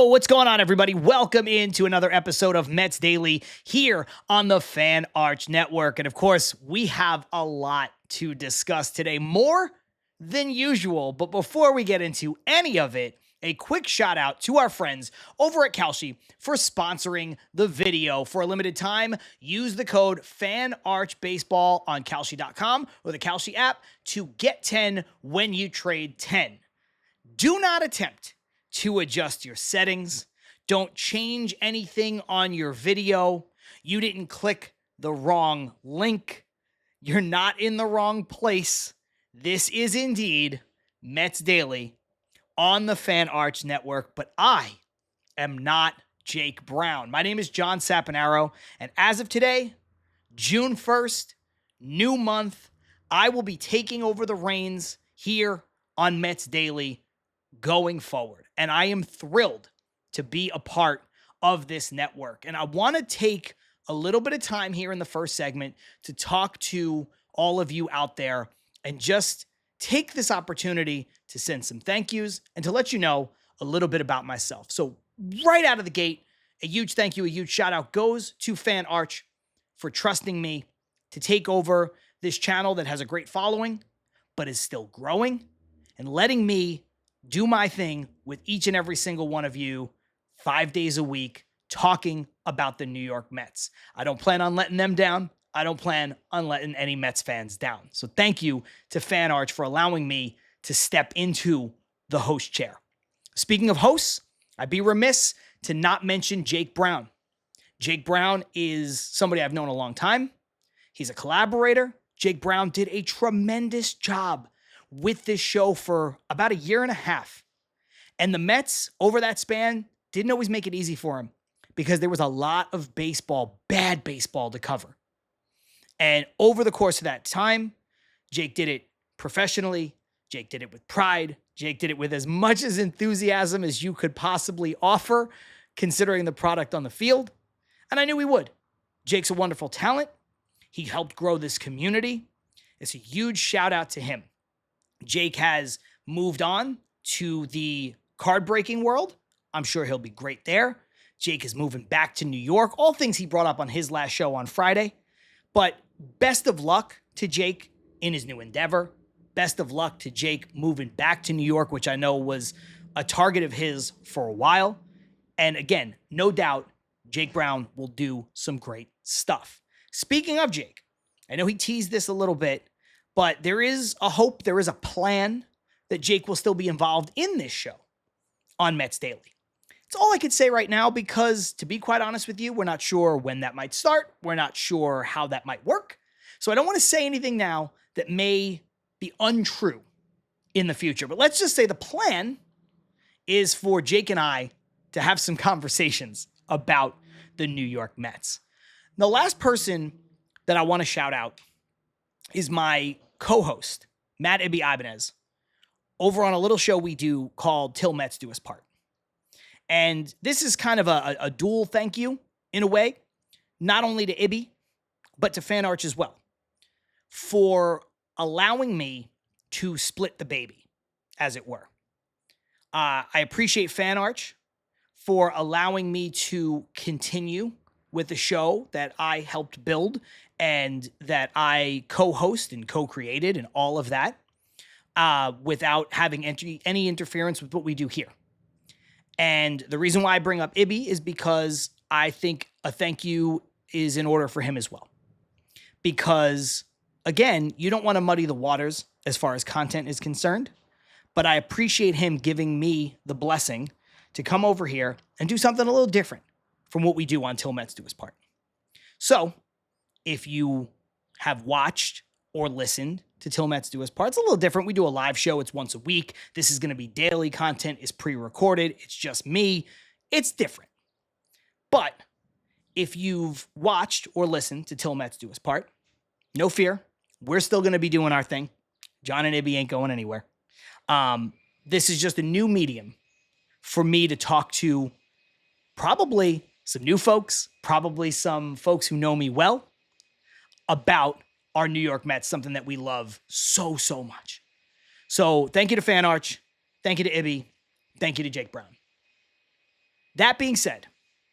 what's going on, everybody? Welcome into another episode of Mets Daily here on the Fan Arch Network. And of course, we have a lot to discuss today, more than usual. But before we get into any of it, a quick shout out to our friends over at Kalshi for sponsoring the video. For a limited time, use the code FANARCHBASEBALL on Kalshi.com or the Kalshi app to get 10 when you trade 10. Do not attempt to adjust your settings. Don't change anything on your video. You didn't click the wrong link. You're not in the wrong place. This is indeed Mets Daily on the Fan Arch Network, but I am not Jake Brown. My name is John Saponaro, and as of today, June 1st, new month, I will be taking over the reins here on Mets Daily going forward. And I am thrilled to be a part of this network. And I want to take a little bit of time here in the first segment to talk to all of you out there and just take this opportunity to send some thank yous and to let you know a little bit about myself. So right out of the gate, a huge thank you, a huge shout out goes to Fan Arch for trusting me to take over this channel that has a great following, but is still growing, and letting me do my thing with each and every single one of you 5 days a week, talking about the New York Mets. I don't plan on letting them down. I don't plan on letting any Mets fans down. So thank you to Fan Arch for allowing me to step into the host chair. Speaking of hosts, I'd be remiss to not mention Jake Brown. Jake Brown is somebody I've known a long time. He's a collaborator. Jake Brown did a tremendous job with this show for about a year and a half. And the Mets, over that span, didn't always make it easy for him because there was a lot of baseball, bad baseball to cover. And over the course of that time, Jake did it professionally. Jake did it with pride. Jake did it with as much as enthusiasm as you could possibly offer, considering the product on the field. And I knew he would. Jake's a wonderful talent. He helped grow this community. It's a huge shout out to him. Jake has moved on to the card breaking world. I'm sure he'll be great there. Jake is moving back to New York. All things he brought up on his last show on Friday. But best of luck to Jake in his new endeavor. Best of luck to Jake moving back to New York, which I know was a target of his for a while. And again, no doubt, Jake Brown will do some great stuff. Speaking of Jake, I know he teased this a little bit, but there is a hope, there is a plan that Jake will still be involved in this show on Mets Daily. It's all I could say right now because, to be quite honest with you, we're not sure when that might start. We're not sure how that might work. So I don't want to say anything now that may be untrue in the future. But let's just say the plan is for Jake and I to have some conversations about the New York Mets. The last person that I want to shout out is my co-host, Matt Ibby Ibanez, over on a little show we do called Till Mets Do Us Part. And this is kind of a dual thank you in a way, not only to Ibby, but to Fan Arch as well, for allowing me to split the baby, as it were. I appreciate Fan Arch for allowing me to continue with the show that I helped build and that I co-host and co-created and all of that without having any interference with what we do here. And the reason why I bring up Ibby is because I think a thank you is in order for him as well. Because, again, you don't want to muddy the waters as far as content is concerned, but I appreciate him giving me the blessing to come over here and do something a little different from what we do on Till Mets Do Us Part. So, if you have watched or listened to Till Mets Do Us Part, it's a little different. We do a live show. It's once a week. This is going to be daily content. It's pre-recorded. It's just me. It's different. But if you've watched or listened to Till Mets Do Us Part, no fear. We're still going to be doing our thing. John and Ibby ain't going anywhere. This is just a new medium for me to talk to probably some new folks, probably some folks who know me well, about our New York Mets, something that we love so, so much. So thank you to Fan Arch. Thank you to Ibby. Thank you to Jake Brown. That being said,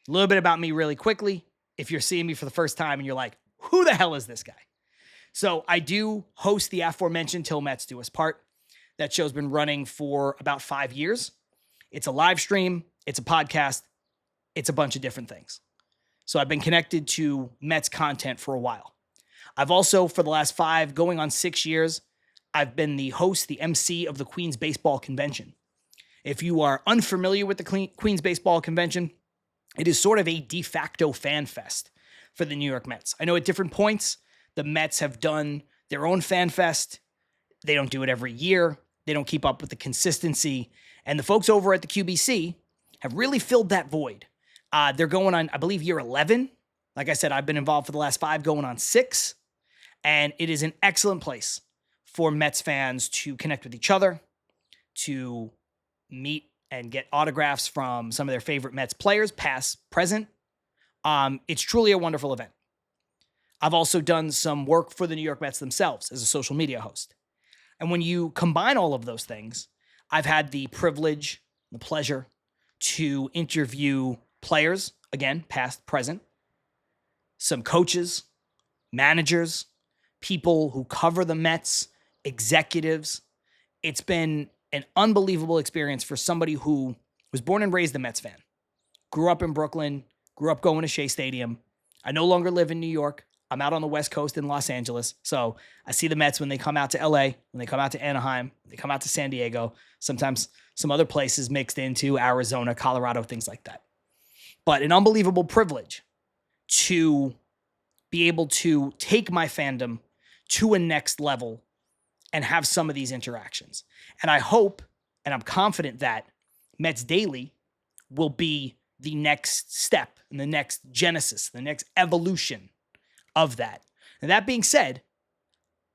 a little bit about me really quickly. If you're seeing me for the first time and you're like, who the hell is this guy? So I do host the aforementioned Till Mets Do Us Part. That show's been running for about 5 years. It's a live stream. It's a podcast. It's a bunch of different things. So I've been connected to Mets content for a while. I've also, for the last 5, going on 6 years, I've been the host, the MC of the Queens Baseball Convention. If you are unfamiliar with the Queens Baseball Convention, it is sort of a de facto fan fest for the New York Mets. I know at different points, the Mets have done their own fan fest. They don't do it every year. They don't keep up with the consistency. And the folks over at the QBC have really filled that void. They're going on, I believe, year 11. Like I said, I've been involved for the last 5, going on 6. And it is an excellent place for Mets fans to connect with each other, to meet and get autographs from some of their favorite Mets players, past, present. It's truly a wonderful event. I've also done some work for the New York Mets themselves as a social media host. And when you combine all of those things, I've had the privilege, the pleasure to interview players, again, past, present, some coaches, managers, people who cover the Mets, executives. It's been an unbelievable experience for somebody who was born and raised a Mets fan, grew up in Brooklyn, grew up going to Shea Stadium. I no longer live in New York. I'm out on the West Coast in Los Angeles. So I see the Mets when they come out to LA, when they come out to Anaheim, they come out to San Diego, sometimes some other places mixed into Arizona, Colorado, things like that. But an unbelievable privilege to be able to take my fandom to a next level and have some of these interactions. And I hope, and I'm confident that Mets Daily will be the next step and the next genesis, the next evolution of that. And that being said,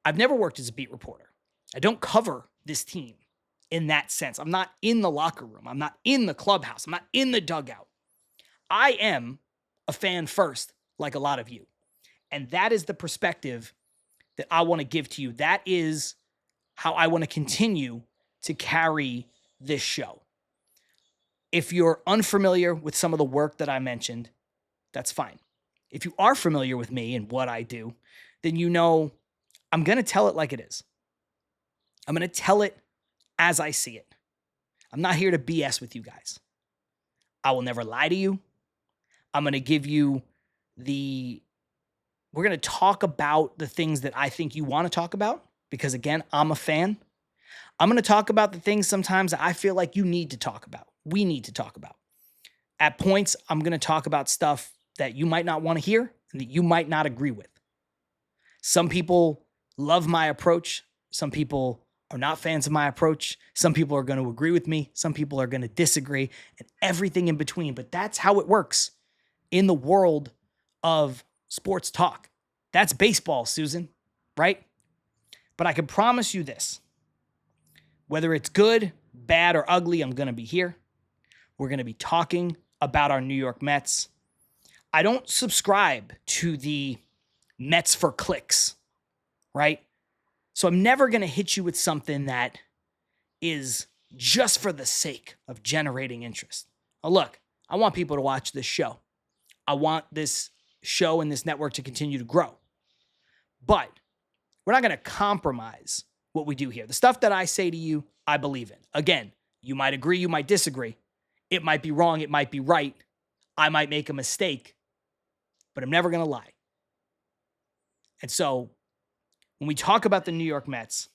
I've never worked as a beat reporter. I don't cover this team in that sense. I'm not in the locker room. I'm not in the clubhouse. I'm not in the dugout. I am a fan first, like a lot of you. And that is the perspective that I want to give to you. That is how I want to continue to carry this show. If you're unfamiliar with some of the work that I mentioned, that's fine. If you are familiar with me and what I do, then you know I'm going to tell it like it is. I'm going to tell it as I see it. I'm not here to BS with you guys. I will never lie to you. I'm going to give you we're going to talk about the things that I think you want to talk about because, again, I'm a fan. I'm going to talk about the things sometimes that I feel like you need to talk about. We need to talk about. At points, I'm going to talk about stuff that you might not want to hear and that you might not agree with. Some people love my approach. Some people are not fans of my approach. Some people are going to agree with me. Some people are going to disagree and everything in between. But that's how it works in the world of sports talk. That's baseball, Susan, right? But I can promise you this. Whether it's good, bad, or ugly, I'm going to be here. We're going to be talking about our New York Mets. I don't subscribe to the Mets for clicks, right? So I'm never going to hit you with something that is just for the sake of generating interest. Now, look, I want people to watch this show. I want this show and this network to continue to grow. But we're not going to compromise what we do here. The stuff that I say to you, I believe in. Again, you might agree, you might disagree. It might be wrong, it might be right. I might make a mistake, but I'm never going to lie. And so when we talk about the New York Mets,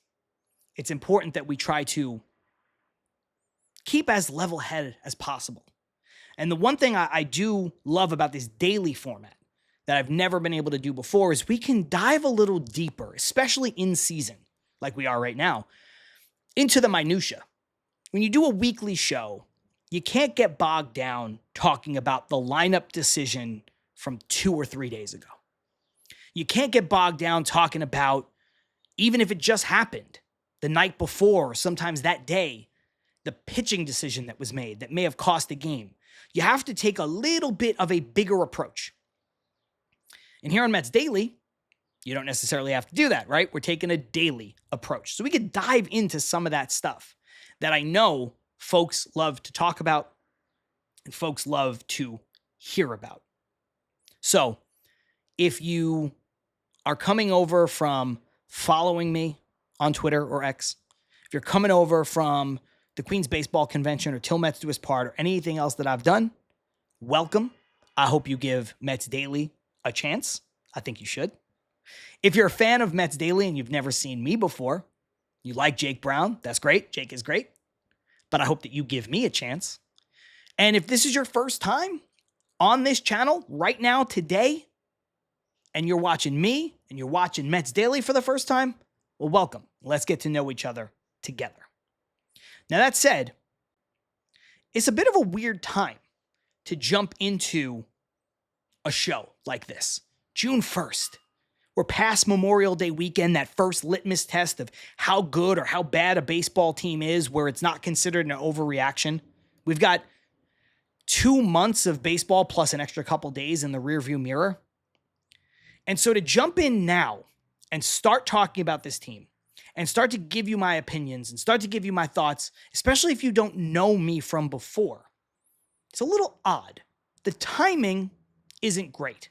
it's important that we try to keep as level-headed as possible. And the one thing I do love about this daily format that I've never been able to do before is we can dive a little deeper, especially in season, like we are right now, into the minutia. When you do a weekly show, you can't get bogged down talking about the lineup decision from 2 or 3 days ago. You can't get bogged down talking about, even if it just happened the night before, or sometimes that day, the pitching decision that was made that may have cost the game. You have to take a little bit of a bigger approach. And here on Mets Daily, you don't necessarily have to do that, right? We're taking a daily approach. So we could dive into some of that stuff that I know folks love to talk about. and folks love to hear about. So if you are coming over from following me on Twitter or X, if you're coming over from the Queens Baseball Convention or Till Mets Do Us Part or anything else that I've done, welcome. I hope you give Mets Daily a chance. I think you should. If you're a fan of Mets Daily and you've never seen me before, you like Jake Brown, that's great. Jake is great. But I hope that you give me a chance. And if this is your first time on this channel right now, today, and you're watching me and you're watching Mets Daily for the first time, well, welcome. Let's get to know each other together. Now, that said, it's a bit of a weird time to jump into a show like this. June 1st. We're past Memorial Day weekend, that first litmus test of how good or how bad a baseball team is, where it's not considered an overreaction. We've got 2 months of baseball plus an extra couple days in the rearview mirror. And so to jump in now and start talking about this team and start to give you my opinions and start to give you my thoughts, especially if you don't know me from before, it's a little odd. The timing isn't great.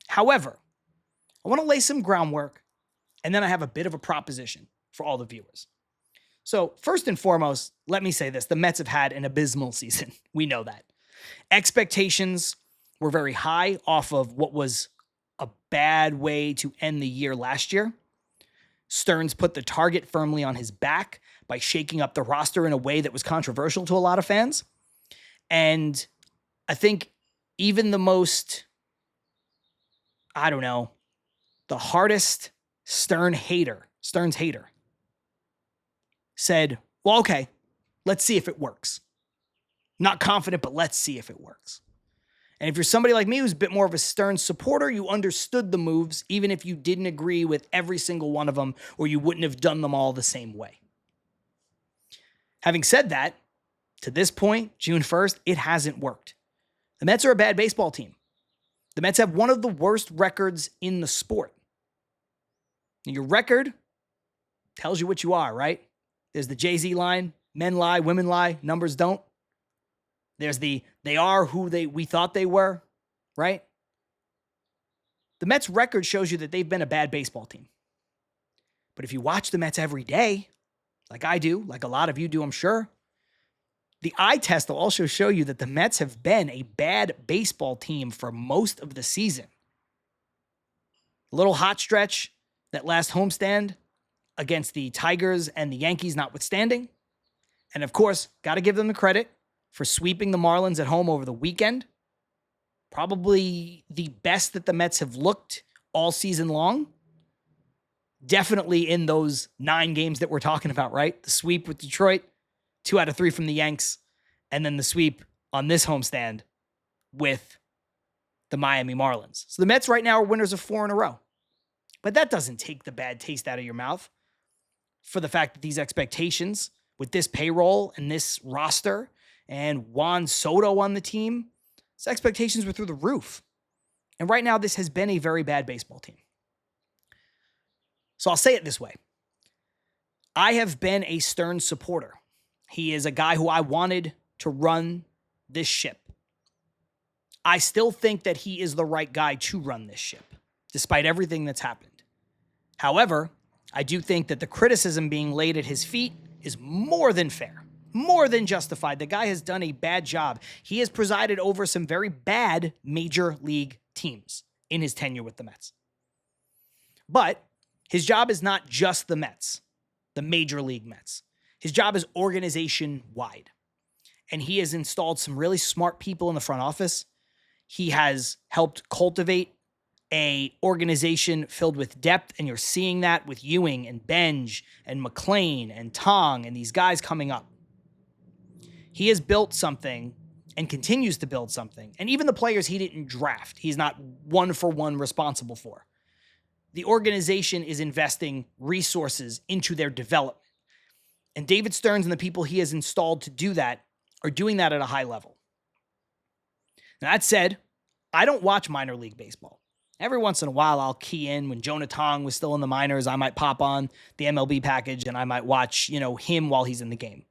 However, I want to lay some groundwork, and then I have a bit of a proposition for all the viewers. So first and foremost, let me say this. The Mets have had an abysmal season. We know that. Expectations were very high off of what was a bad way to end the year last year. Stearns put the target firmly on his back by shaking up the roster in a way that was controversial to a lot of fans. And I think even the most, the hardest Stearns hater said, well, okay, let's see if it works. Not confident, but let's see if it works. And if you're somebody like me who's a bit more of a Stearns supporter, you understood the moves, even if you didn't agree with every single one of them, or you wouldn't have done them all the same way. Having said that, to this point, June 1st, it hasn't worked. The Mets are a bad baseball team. The Mets have one of the worst records in the sport. Your record tells you what you are, right? There's the Jay-Z line, men lie, women lie, numbers don't. There's the they are who we thought they were, right? The Mets record shows you that they've been a bad baseball team. But if you watch the Mets every day, like I do, like a lot of you do, I'm sure, the eye test will also show you that the Mets have been a bad baseball team for most of the season. A little hot stretch, that last homestand against the Tigers and the Yankees notwithstanding. And of course, got to give them the credit for sweeping the Marlins at home over the weekend. Probably the best that the Mets have looked all season long. Definitely in those 9 games that we're talking about, right? The sweep with Detroit, 2 out of 3 from the Yanks, and then the sweep on this homestand with the Miami Marlins. So the Mets right now are winners of 4 in a row. But that doesn't take the bad taste out of your mouth for the fact that these expectations with this payroll and this roster and Juan Soto on the team, his expectations were through the roof. And right now, this has been a very bad baseball team. So I'll say it this way. I have been a Stearns supporter. He is a guy who I wanted to run this ship. I still think that he is the right guy to run this ship, despite everything that's happened. However, I do think that the criticism being laid at his feet is more than fair. More than justified. The guy has done a bad job. He has presided over some very bad major league teams in his tenure with the Mets. But his job is not just the Mets, the major league Mets. His job is organization-wide. And he has installed some really smart people in the front office. He has helped cultivate a organization filled with depth, and you're seeing that with Ewing and Benj and McClain and Tong and these guys coming up. He has built something and continues to build something. And even the players he didn't draft, he's not one-for-one responsible for. The organization is investing resources into their development. And David Stearns and the people he has installed to do that are doing that at a high level. Now, that said, I don't watch minor league baseball. Every once in a while, I'll key in when Jonah Tong was still in the minors. I might pop on the MLB package and I might watch, him while he's in the game.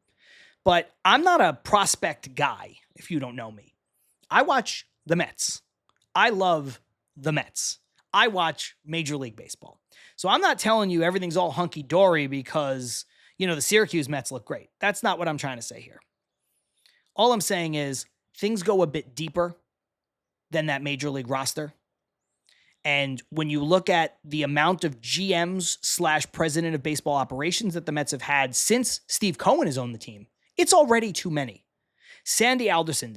But I'm not a prospect guy, if you don't know me. I watch the Mets. I love the Mets. I watch Major League Baseball. So I'm not telling you everything's all hunky-dory because, the Syracuse Mets look great. That's not what I'm trying to say here. All I'm saying is things go a bit deeper than that Major League roster. And when you look at the amount of GMs / president of baseball operations that the Mets have had since Steve Cohen has owned the team, it's already too many. Sandy Alderson,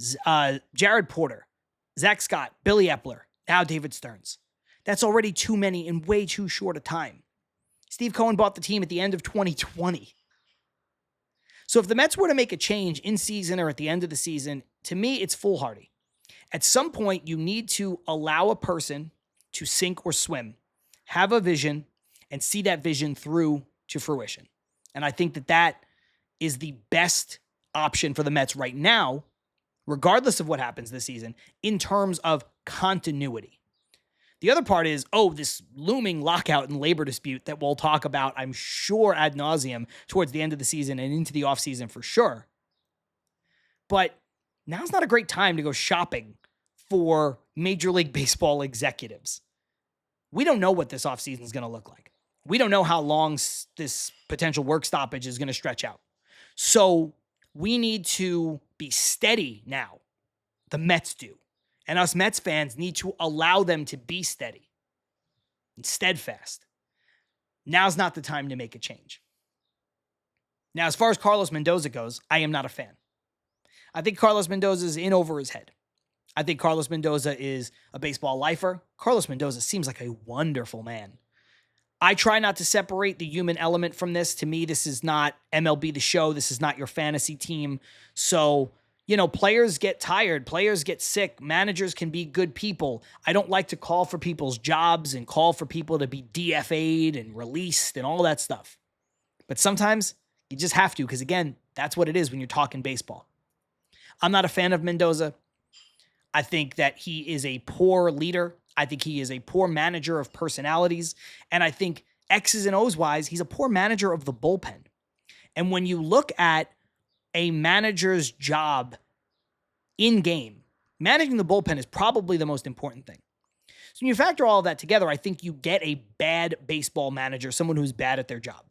Jared Porter, Zach Scott, Billy Epler, now David Stearns. That's already too many in way too short a time. Steve Cohen bought the team at the end of 2020. So if the Mets were to make a change in season or at the end of the season, to me, it's foolhardy. At some point, you need to allow a person to sink or swim, have a vision, and see that vision through to fruition. And I think that is the best option for the Mets right now, regardless of what happens this season, in terms of continuity. The other part is, this looming lockout and labor dispute that we'll talk about, I'm sure, ad nauseum towards the end of the season and into the offseason for sure. But now's not a great time to go shopping for Major League Baseball executives. We don't know what this offseason is going to look like. We don't know how long this potential work stoppage is going to stretch out. So we need to be steady now. The Mets do. And us Mets fans need to allow them to be steady and steadfast. Now's not the time to make a change. Now, as far as Carlos Mendoza goes, I am not a fan. I think Carlos Mendoza is in over his head. I think Carlos Mendoza is a baseball lifer. Carlos Mendoza seems like a wonderful man. I try not to separate the human element from this. To me, this is not MLB The Show. This is not your fantasy team. So, players get tired. Players get sick. Managers can be good people. I don't like to call for people's jobs and call for people to be DFA'd and released and all that stuff. But sometimes you just have to because, again, that's what it is when you're talking baseball. I'm not a fan of Mendoza. I think that he is a poor leader. I think he is a poor manager of personalities. And I think X's and O's wise, he's a poor manager of the bullpen. And when you look at a manager's job in game, managing the bullpen is probably the most important thing. So when you factor all of that together, I think you get a bad baseball manager, someone who's bad at their job.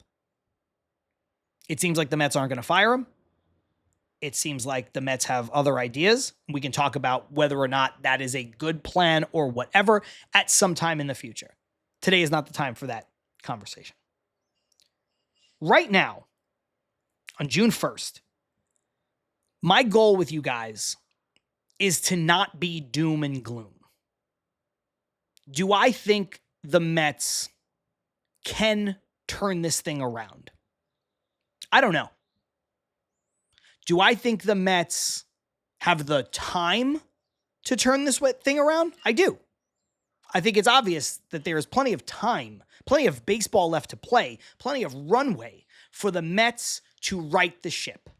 It seems like the Mets aren't going to fire him. It seems like the Mets have other ideas. We can talk about whether or not that is a good plan or whatever at some time in the future. Today is not the time for that conversation. Right now, on June 1st, my goal with you guys is to not be doom and gloom. Do I think the Mets can turn this thing around? I don't know. Do I think the Mets have the time to turn this thing around? I do. I think it's obvious that there is plenty of time, plenty of baseball left to play, plenty of runway for the Mets to right the ship.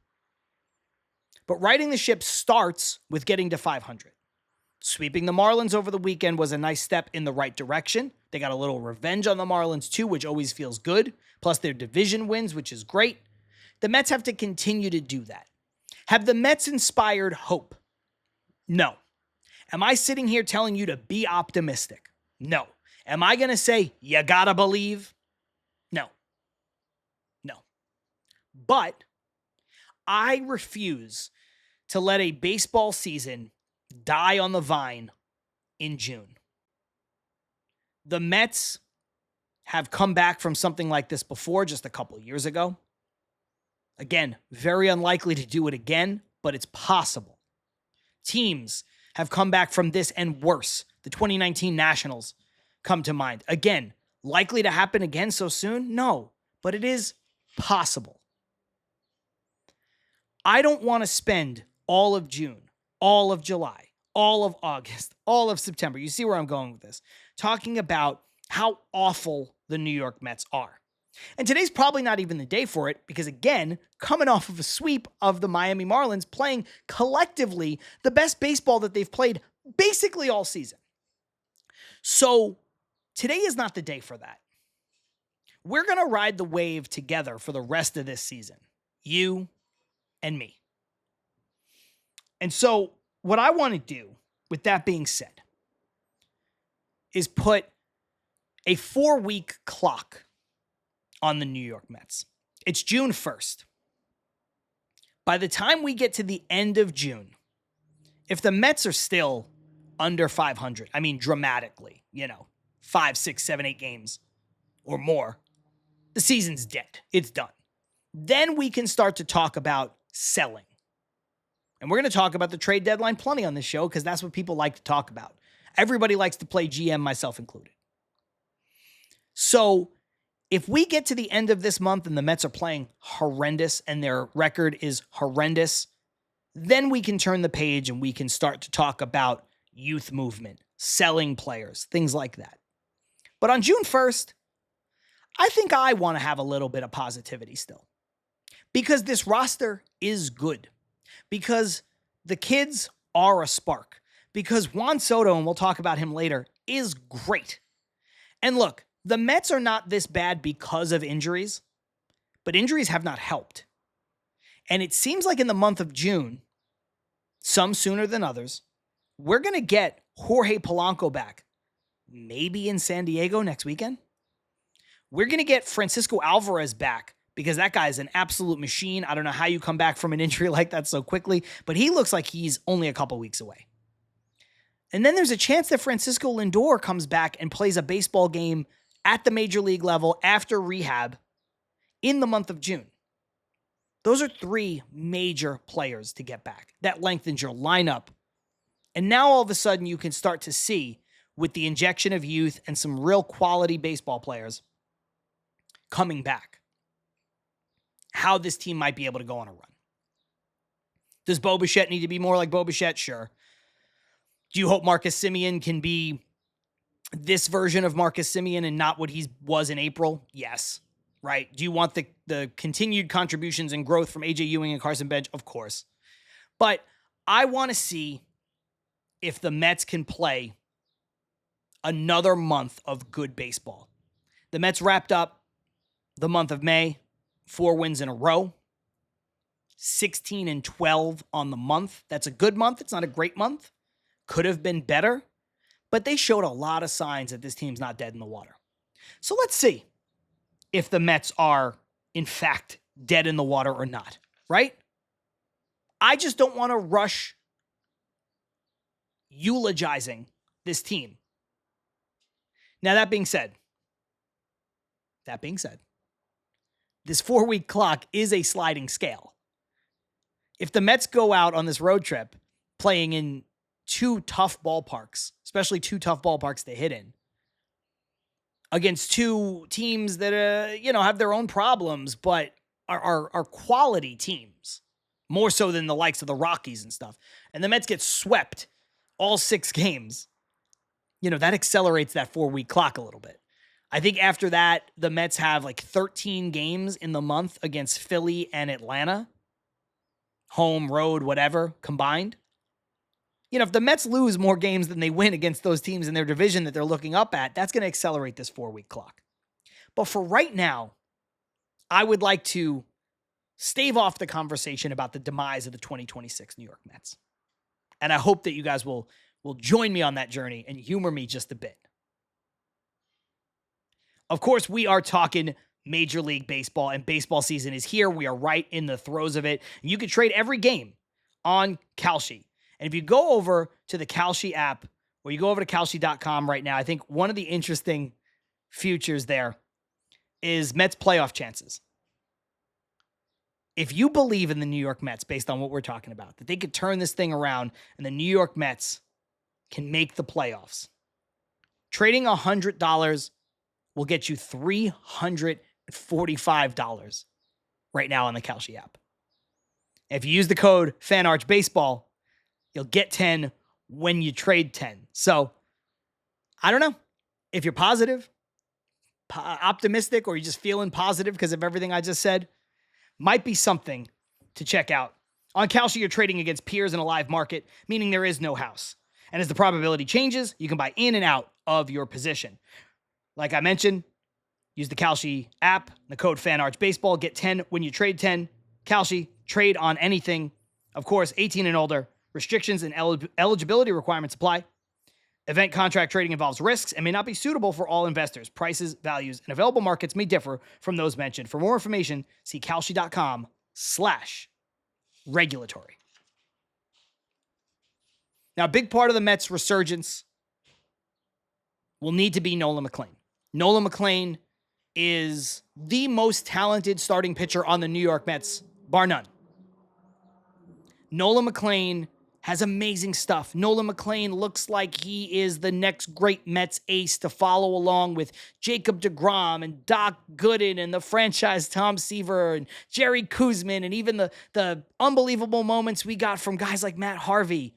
But righting the ship starts with getting to 500. Sweeping the Marlins over the weekend was a nice step in the right direction. They got a little revenge on the Marlins too, which always feels good. Plus their division wins, which is great. The Mets have to continue to do that. Have the Mets inspired hope? No. Am I sitting here telling you to be optimistic? No. Am I going to say, you gotta believe? No. But I refuse to let a baseball season die on the vine in June. The Mets have come back from something like this before just a couple years ago. Again, very unlikely to do it again, but it's possible. Teams have come back from this and worse. The 2019 Nationals come to mind. Again, likely to happen again so soon? No, but it is possible. I don't want to spend all of June, all of July, all of August, all of September. You see where I'm going with this. Talking about how awful the New York Mets are. And today's probably not even the day for it because, again, coming off of a sweep of the Miami Marlins, playing collectively the best baseball that they've played basically all season. So today is not the day for that. We're going to ride the wave together for the rest of this season. You and me. And so what I want to do, with that being said, is put a 4-week clock on the New York Mets. It's June 1st. By the time we get to the end of June, if the Mets are still under 500, I mean dramatically, 5, 6, 7, 8 games or more, the season's dead. It's done. Then we can start to talk about selling. And we're going to talk about the trade deadline plenty on this show because that's what people like to talk about. Everybody likes to play GM, myself included. So if we get to the end of this month and the Mets are playing horrendous and their record is horrendous, then we can turn the page and we can start to talk about youth movement, selling players, things like that. But on June 1st, I think I want to have a little bit of positivity still. Because this roster is good. Because the kids are a spark. Because Juan Soto, and we'll talk about him later, is great. And look, the Mets are not this bad because of injuries, but injuries have not helped. And it seems like in the month of June, some sooner than others, we're going to get Jorge Polanco back. Maybe in San Diego next weekend. We're going to get Francisco Alvarez back because that guy is an absolute machine. I don't know how you come back from an injury like that so quickly, but he looks like he's only a couple weeks away. And then there's a chance that Francisco Lindor comes back and plays a baseball game at the major league level after rehab in the month of June. Those are 3 major players to get back. That lengthens your lineup. And now all of a sudden you can start to see, with the injection of youth and some real quality baseball players coming back, how this team might be able to go on a run. Does Bo Bichette need to be more like Bo Bichette? Sure. Do you hope Marcus Semien can be this version of Marcus Semien and not what he was in April? Yes. Right? Do you want the continued contributions and growth from AJ Ewing and Carson Bench? Of course. But I want to see if the Mets can play another month of good baseball. The Mets wrapped up the month of May, 4 wins in a row, 16-12 on the month. That's a good month. It's not a great month. Could have been better, but they showed a lot of signs that this team's not dead in the water. So let's see if the Mets are, in fact, dead in the water or not, right? I just don't want to rush eulogizing this team. Now, that being said, this 4-week clock is a sliding scale. If the Mets go out on this road trip playing in 2 tough ballparks, especially 2 tough ballparks to hit in, against 2 teams that, have their own problems, but are quality teams, more so than the likes of the Rockies and stuff, and the Mets get swept all 6 games, that accelerates that 4-week clock a little bit. I think after that, the Mets have like 13 games in the month against Philly and Atlanta. Home, road, whatever, combined. If the Mets lose more games than they win against those teams in their division that they're looking up at, that's going to accelerate this 4-week clock. But for right now, I would like to stave off the conversation about the demise of the 2026 New York Mets. And I hope that you guys will join me on that journey and humor me just a bit. Of course, we are talking Major League Baseball, and baseball season is here. We are right in the throes of it. You can trade every game on Kalshi. And if you go over to the Kalshi app, or you go over to Kalshi.com right now, I think one of the interesting futures there is Mets playoff chances. If you believe in the New York Mets, based on what we're talking about, that they could turn this thing around and the New York Mets can make the playoffs, trading $100 will get you $345 right now on the Kalshi app. If you use the code FANARCHBASEBALL, you'll get 10 when you trade 10. So, I don't know. If you're positive, optimistic, or you're just feeling positive because of everything I just said, might be something to check out. On Kalshi, you're trading against peers in a live market, meaning there is no house. And as the probability changes, you can buy in and out of your position. Like I mentioned, use the Kalshi app, the code FANARCHBASEBALL, get 10 when you trade 10. Kalshi, trade on anything. Of course, 18 and older. Restrictions and eligibility requirements apply. Event contract trading involves risks and may not be suitable for all investors. Prices, values, and available markets may differ from those mentioned. For more information, see kalshi.com/regulatory. Now, a big part of the Mets' resurgence will need to be Nolan McLain. Nolan McLain is the most talented starting pitcher on the New York Mets, bar none. Nolan McLain has amazing stuff. Nolan McLain looks like he is the next great Mets ace to follow along with Jacob deGrom and Doc Gooden and the franchise Tom Seaver and Jerry Koosman and even the unbelievable moments we got from guys like Matt Harvey.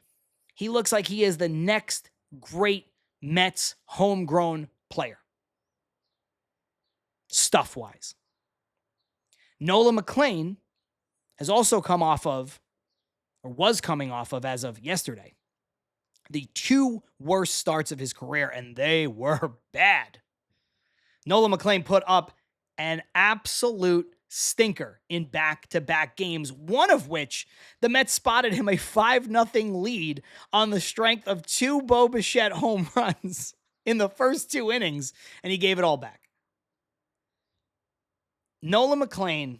He looks like he is the next great Mets homegrown player. Stuff-wise. Nolan McLain has also come off of, or was coming off of as of yesterday, the 2 worst starts of his career, and they were bad. Nolan McLain put up an absolute stinker in back-to-back games, one of which the Mets spotted him a 5-0 lead on the strength of 2 Bo Bichette home runs in the first 2 innings, and he gave it all back. Nolan McLain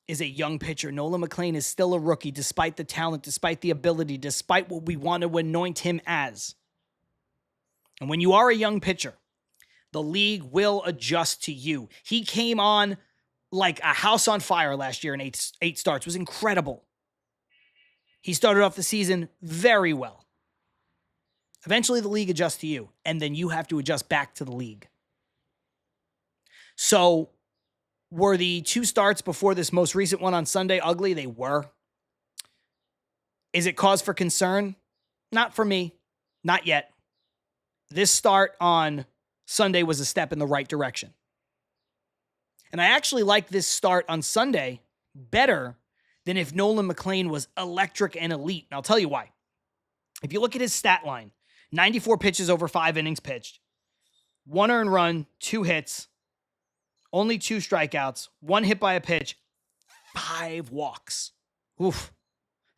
is a young pitcher. Nolan McLain is still a rookie, despite the talent, despite the ability, despite what we want to anoint him as. And when you are a young pitcher, the league will adjust to you. He came on like a house on fire last year in 8 starts. It was incredible. He started off the season very well. Eventually, the league adjusts to you, and then you have to adjust back to the league. So, were the 2 starts before this most recent one on Sunday ugly? They were. Is it cause for concern? Not for me. Not yet. This start on Sunday was a step in the right direction. And I actually like this start on Sunday better than if Nolan McLain was electric and elite. And I'll tell you why. If you look at his stat line, 94 pitches over 5 innings pitched, 1 earned run, 2 hits, only 2 strikeouts, 1 hit by a pitch, 5 walks. Oof.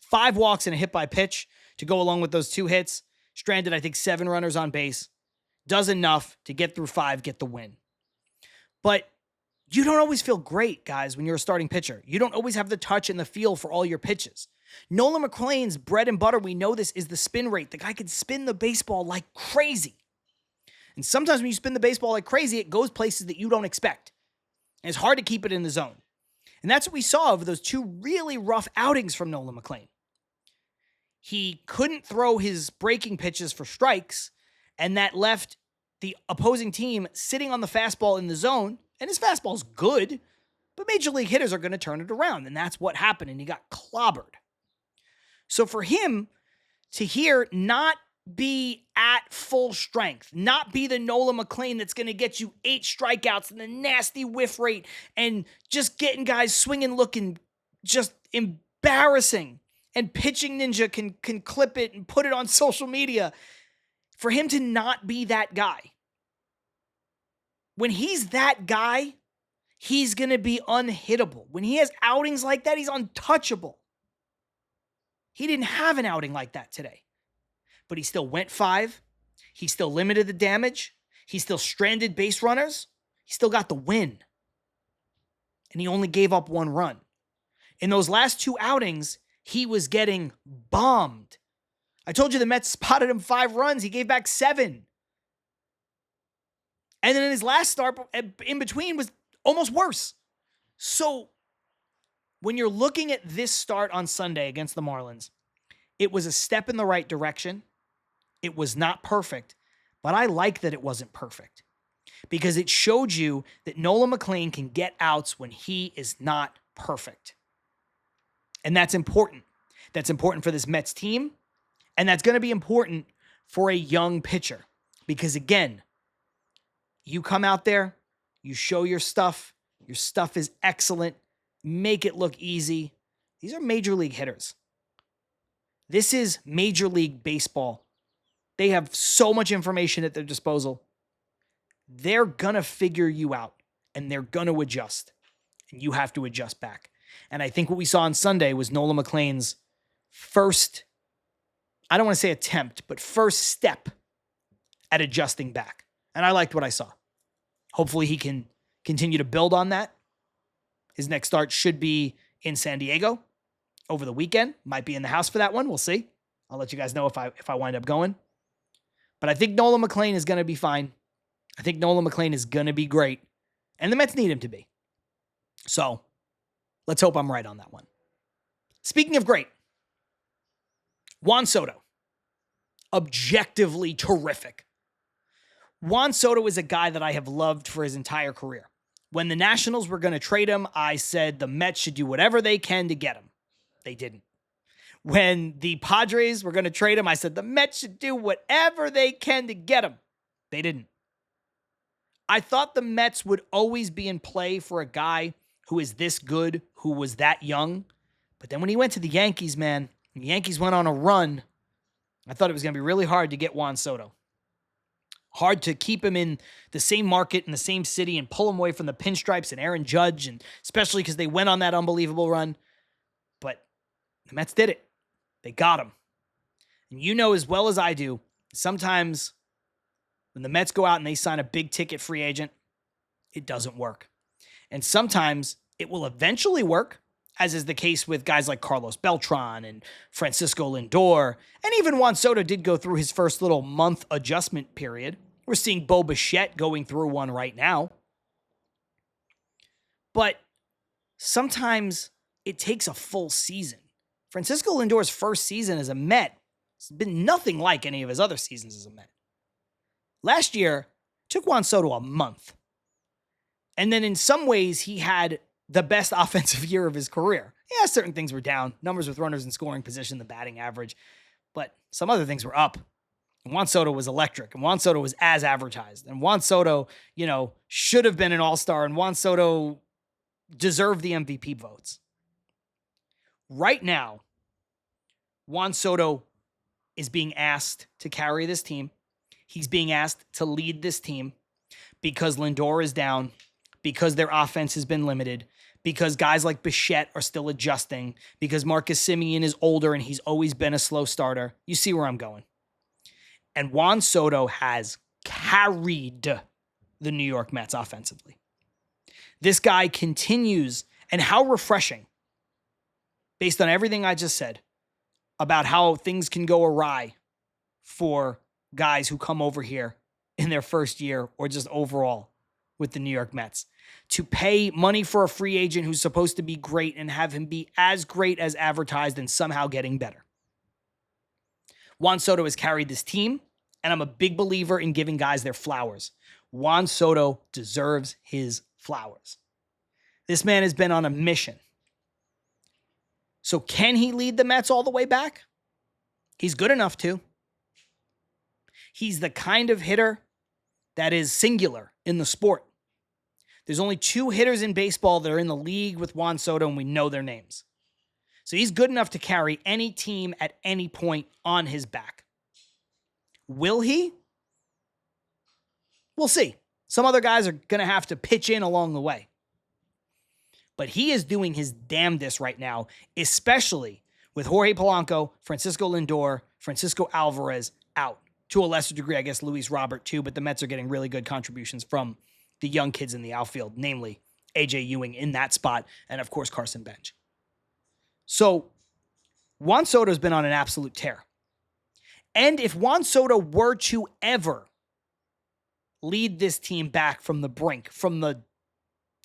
5 walks and a hit by pitch to go along with those 2 hits. Stranded, I think, 7 runners on base. Does enough to get through 5, get the win. But you don't always feel great, guys, when you're a starting pitcher. You don't always have the touch and the feel for all your pitches. Nolan McLain's bread and butter, we know this, is the spin rate. The guy can spin the baseball like crazy. And sometimes when you spin the baseball like crazy, it goes places that you don't expect. And it's hard to keep it in the zone. And that's what we saw over those 2 really rough outings from Nolan McLain. He couldn't throw his breaking pitches for strikes, and that left the opposing team sitting on the fastball in the zone. And his fastball's good, but major league hitters are going to turn it around. And that's what happened, and he got clobbered. So for him to here not be at full strength, not be the Nolan McLain that's going to get you 8 strikeouts and a nasty whiff rate and just getting guys swinging, looking just embarrassing, and Pitching Ninja can clip it and put it on social media. For him to not be that guy, when he's that guy, he's going to be unhittable. When he has outings like that, he's untouchable. He didn't have an outing like that today. But he still went 5. He still limited the damage. He still stranded base runners. He still got the win. And he only gave up 1 run. In those last 2 outings, he was getting bombed. I told you the Mets spotted him 5 runs. He gave back 7. And then in his last start, in between, was almost worse. So when you're looking at this start on Sunday against the Marlins, it was a step in the right direction. It was not perfect, but I like that it wasn't perfect because it showed you that Nolan McLain can get outs when he is not perfect. And that's important. That's important for this Mets team, and that's going to be important for a young pitcher because, again, you come out there, you show your stuff is excellent, make it look easy. These are major league hitters. This is Major League Baseball. They have so much information at their disposal. They're going to figure you out, and they're going to adjust, and you have to adjust back. And I think what we saw on Sunday was Nolan McLean's first, I don't want to say attempt, but first step at adjusting back. And I liked what I saw. Hopefully he can continue to build on that. His next start should be in San Diego over the weekend. Might be in the house for that one. We'll see. I'll let you guys know if I wind up going. But I think Nolan McLean is going to be fine. I think Nolan McLean is going to be great. And the Mets need him to be. So let's hope I'm right on that one. Speaking of great, Juan Soto. Objectively terrific. Juan Soto is a guy that I have loved for his entire career. When the Nationals were going to trade him, I said the Mets should do whatever they can to get him. They didn't. When the Padres were going to trade him, I said the Mets should do whatever they can to get him. They didn't. I thought the Mets would always be in play for a guy who is this good, who was that young. But then when he went to the Yankees, man, the Yankees went on a run. I thought it was going to be really hard to get Juan Soto. Hard to keep him in the same market, in the same city, and pull him away from the pinstripes and Aaron Judge, and especially because they went on that unbelievable run. But the Mets did it. They got him. And you know as well as I do, sometimes when the Mets go out and they sign a big-ticket free agent, it doesn't work. And sometimes it will eventually work, as is the case with guys like Carlos Beltran and Francisco Lindor. And even Juan Soto did go through his first little month adjustment period. We're seeing Bo Bichette going through one right now. But sometimes it takes a full season. Francisco Lindor's first season as a Met has been nothing like any of his other seasons as a Met. Last year, it took Juan Soto a month. And then in some ways, he had the best offensive year of his career. Yeah, certain things were down. Numbers with runners in scoring position, the batting average. But some other things were up. And Juan Soto was electric. And Juan Soto was as advertised. And Juan Soto, should have been an all-star. And Juan Soto deserved the MVP votes. Right now, Juan Soto is being asked to carry this team. He's being asked to lead this team because Lindor is down, because their offense has been limited, because guys like Bichette are still adjusting, because Marcus Semien is older and he's always been a slow starter. You see where I'm going. And Juan Soto has carried the New York Mets offensively. This guy continues, and how refreshing, based on everything I just said, about how things can go awry for guys who come over here in their first year or just overall with the New York Mets. To pay money for a free agent who's supposed to be great and have him be as great as advertised and somehow getting better. Juan Soto has carried this team, and I'm a big believer in giving guys their flowers. Juan Soto deserves his flowers. This man has been on a mission. So can he lead the Mets all the way back? He's good enough to. He's the kind of hitter that is singular in the sport. There's only 2 hitters in baseball that are in the league with Juan Soto, and we know their names. So he's good enough to carry any team at any point on his back. Will he? We'll see. Some other guys are going to have to pitch in along the way. But he is doing his damnedest right now, especially with Jorge Polanco, Francisco Lindor, Francisco Alvarez out. To a lesser degree, I guess Luis Robert too, but the Mets are getting really good contributions from the young kids in the outfield, namely A.J. Ewing in that spot, and of course Carson Bench. So Juan Soto's been on an absolute tear. And if Juan Soto were to ever lead this team back from the brink, from the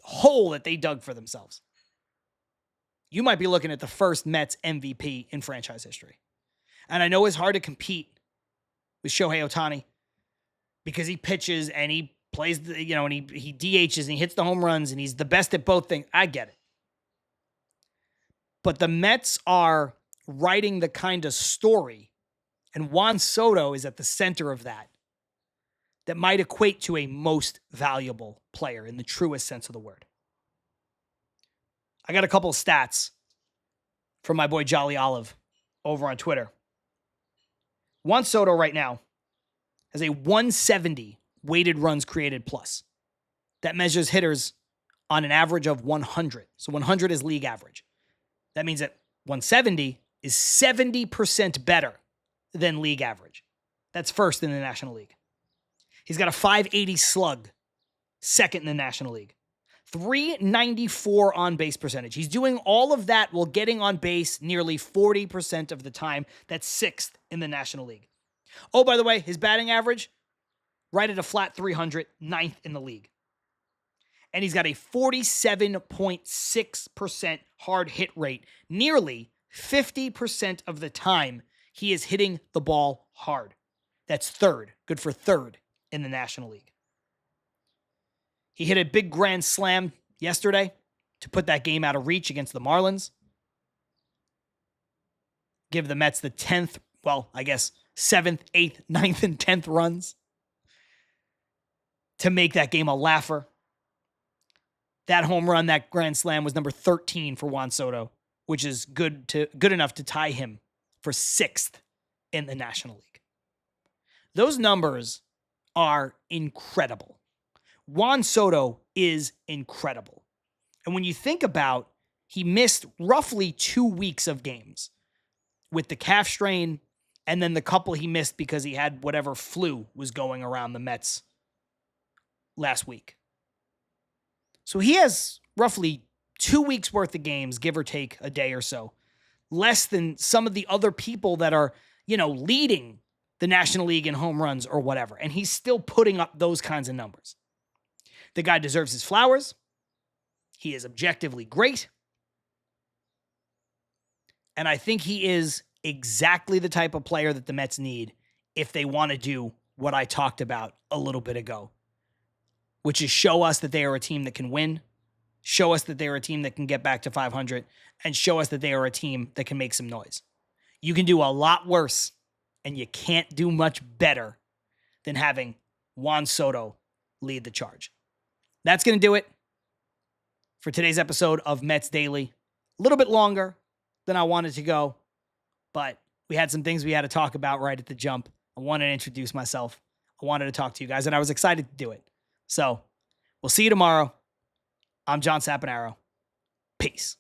hole that they dug for themselves, you might be looking at the first Mets MVP in franchise history. And I know it's hard to compete with Shohei Ohtani because he pitches and he plays, and he DHs and he hits the home runs and he's the best at both things. I get it. But the Mets are writing the kind of story, and Juan Soto is at the center of that might equate to a most valuable player in the truest sense of the word. I got a couple of stats from my boy Jolly Olive over on Twitter. Juan Soto right now has a 170 weighted runs created plus. That measures hitters on an average of 100. So 100 is league average. That means that 170 is 70% better than league average. That's first in the National League. He's got a 580 slug, second in the National League. 394 on base percentage. He's doing all of that while getting on base nearly 40% of the time. That's sixth in the National League. Oh, by the way, his batting average, right at a flat 300, ninth in the league. And he's got a 47.6% hard hit rate. Nearly 50% of the time he is hitting the ball hard. That's third. Good for third in the National League. He hit a big grand slam yesterday to put that game out of reach against the Marlins. Give the Mets the 10th, well, I guess 7th, 8th, 9th, and 10th runs to make that game a laugher. That home run, that grand slam, was number 13 for Juan Soto, which is good enough to tie him for 6th in the National League. Those numbers are incredible. Juan Soto is incredible. And when you think about, he missed roughly 2 weeks of games with the calf strain and then the couple he missed because he had whatever flu was going around the Mets last week. So he has roughly 2 weeks worth of games, give or take a day or so, less than some of the other people that are, leading the National League in home runs or whatever. And he's still putting up those kinds of numbers. The guy deserves his flowers. He is objectively great. And I think he is exactly the type of player that the Mets need if they want to do what I talked about a little bit ago, which is show us that they are a team that can win, show us that they are a team that can get back to 500, and show us that they are a team that can make some noise. You can do a lot worse, and you can't do much better than having Juan Soto lead the charge. That's going to do it for today's episode of Mets Daily. A little bit longer than I wanted to go, but we had some things we had to talk about right at the jump. I wanted to introduce myself. I wanted to talk to you guys, and I was excited to do it. So we'll see you tomorrow. I'm John Saponaro. Peace.